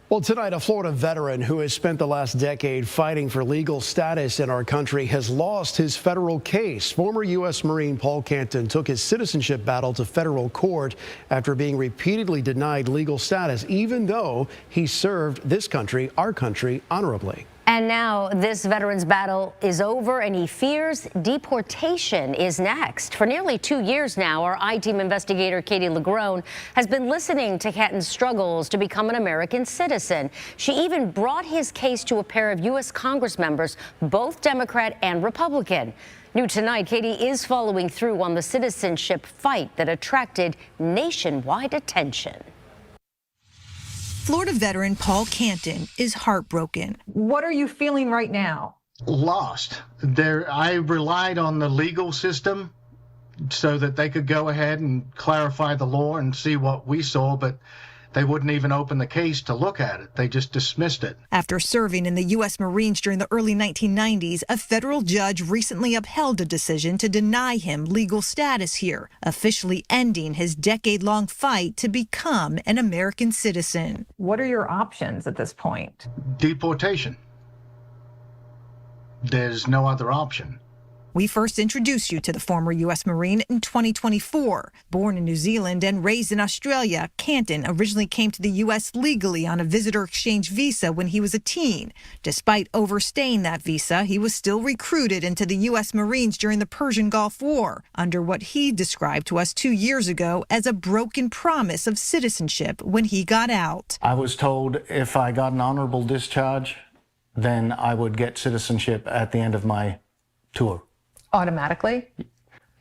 Well, tonight, a Florida veteran who has spent the last decade fighting for legal status in our country has lost his federal case. Former U.S. Marine Paul Canton took his citizenship battle to federal court after being repeatedly denied legal status, even though he served this country, our country, honorably. And now this veteran's battle is over and he fears deportation is next. For nearly 2 years now, our I-Team investigator Katie LaGrone has been listening to Canton's struggles to become an American citizen. She even brought his case to a pair of U.S. Congress members, both Democrat and Republican. New tonight, Katie is following through on the citizenship fight that attracted nationwide attention. Florida veteran Paul Canton is heartbroken. What are you feeling right now? Lost. I relied on the legal system so that they could go ahead and clarify the law and see what we saw, but they wouldn't even open the case to look at it. They just dismissed it. After serving in the U.S. Marines during the early 1990s, a federal judge recently upheld a decision to deny him legal status here, officially ending his decade-long fight to become an American citizen. What are your options at this point? Deportation. There's no other option. We first introduced you to the former U.S. Marine in 2024. Born in New Zealand and raised in Australia, Canton originally came to the U.S. legally on a visitor exchange visa when he was a teen. Despite overstaying that visa, he was still recruited into the U.S. Marines during the Persian Gulf War, under what he described to us 2 years ago as a broken promise of citizenship when he got out. I was told if I got an honorable discharge, then I would get citizenship at the end of my tour. Automatically?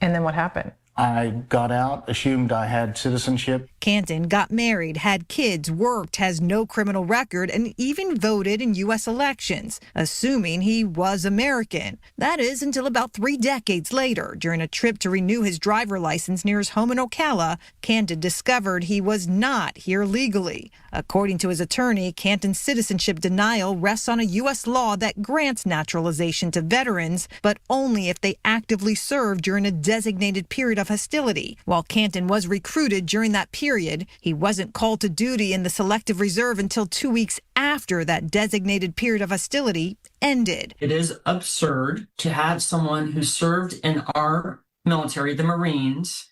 And then what happened? I got out, assumed I had citizenship. Canton got married, had kids, worked, has no criminal record, and even voted in U.S. elections, assuming he was American. That is until about 3 decades later, during a trip to renew his driver license near his home in Ocala, Canton discovered he was not here legally. According to his attorney, Canton's citizenship denial rests on a U.S. law that grants naturalization to veterans, but only if they actively served during a designated period of hostility. While Canton was recruited during that period, he wasn't called to duty in the Selective Reserve until 2 weeks after that designated period of hostility ended. It is absurd to have someone who served in our military, the Marines,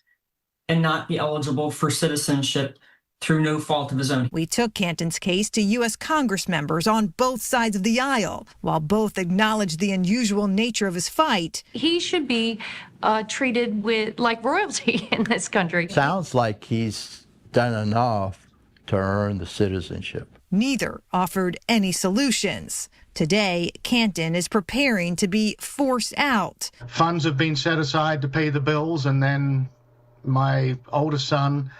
and not be eligible for citizenship through no fault of his own. We took Canton's case to U.S. Congress members on both sides of the aisle. While both acknowledged the unusual nature of his fight, he should be treated like royalty in this country. Sounds like he's done enough to earn the citizenship. Neither offered any solutions. Today, Canton is preparing to be forced out. Funds have been set aside to pay the bills, and then my oldest son,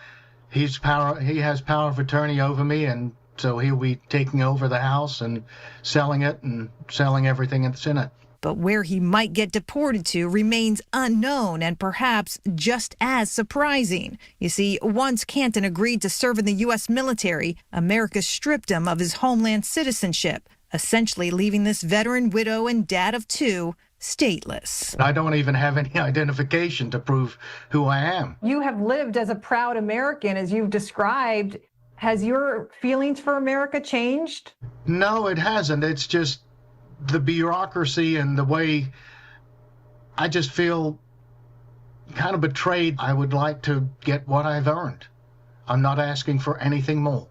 he has power of attorney over me, and so he'll be taking over the house and selling it and selling everything that's in it. But where he might get deported to remains unknown and perhaps just as surprising. You see, once Canton agreed to serve in the U.S. military, America stripped him of his homeland citizenship, essentially leaving this veteran widow and dad of 2 stateless. I don't even have any identification to prove who I am. You have lived as a proud American, as you've described. Has your feelings for America changed? No, it hasn't. It's just the bureaucracy and the way I just feel kind of betrayed. I would like to get what I've earned. I'm not asking for anything more.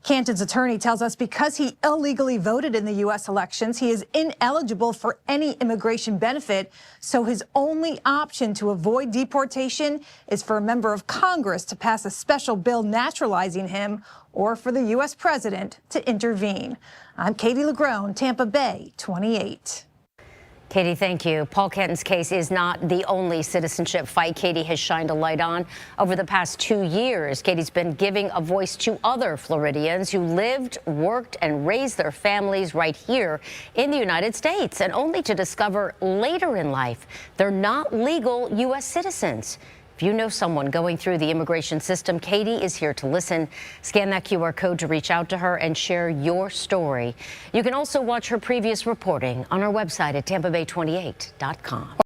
Canton's attorney tells us because he illegally voted in the U.S. elections, he is ineligible for any immigration benefit. So his only option to avoid deportation is for a member of Congress to pass a special bill naturalizing him, or for the U.S. president to intervene. I'm Katie LaGrone, Tampa Bay 28. Katie, thank you. Paul Canton's case is not the only citizenship fight Katie has shined a light on. Over the past 2 years, Katie's been giving a voice to other Floridians who lived, worked, and raised their families right here in the United States, and only to discover later in life they're not legal U.S. citizens. If you know someone going through the immigration system, Katie is here to listen. Scan that QR code to reach out to her and share your story. You can also watch her previous reporting on our website at tampabay28.com.